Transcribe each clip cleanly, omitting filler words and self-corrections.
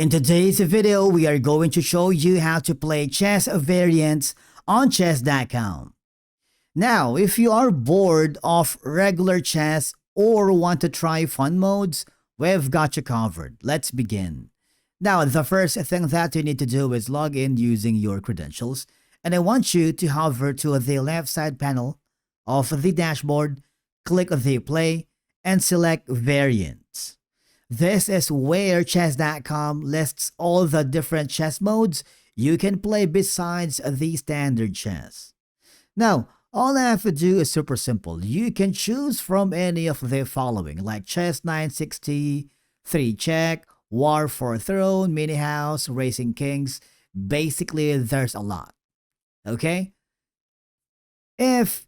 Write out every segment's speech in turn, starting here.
In today's video, we are going to show you how to play chess variants on chess.com. Now, if you are bored of regular chess or want to try fun modes, we've got you covered. Let's begin. Now, the first thing that you need to do is log in using your credentials, and I want you to hover to the left side panel of the dashboard, click the play, and select variants. This is where chess.com lists all the different chess modes you can play besides the standard chess. Now, all I have to do is super simple. You can choose from any of the following, like chess 960, 3 check, war for throne, mini house, racing kings. Basically, there's a lot. Okay? If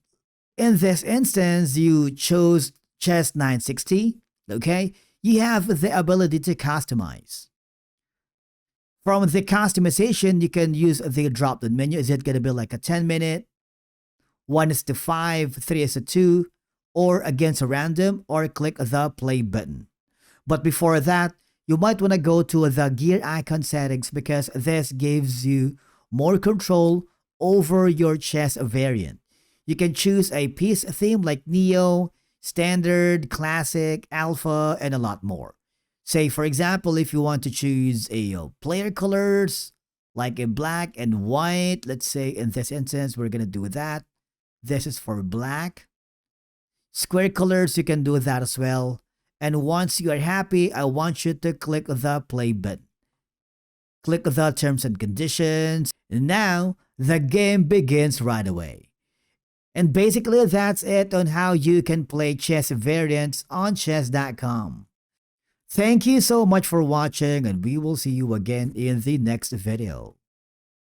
in this instance you chose chess 960, okay, you have the ability to customize. From the customization, you can use the drop-down menu. Is it going to be like a 10-minute, 1:5, 3:2, or against a random, or click the play button. But before that, you might want to go to the gear icon settings because this gives you more control over your chess variant. You can choose a piece theme like Neo, Standard, Classic, Alpha, and a lot more. Say, for example, if you want to choose a player colors, like a black and white, let's say in this instance, we're going to do that. This is for black. Square colors, you can do that as well. And once you are happy, I want you to click the play button. Click the terms and conditions. And now, the game begins right away. And basically, that's it on how you can play chess variants on chess.com. Thank you so much for watching, and we will see you again in the next video.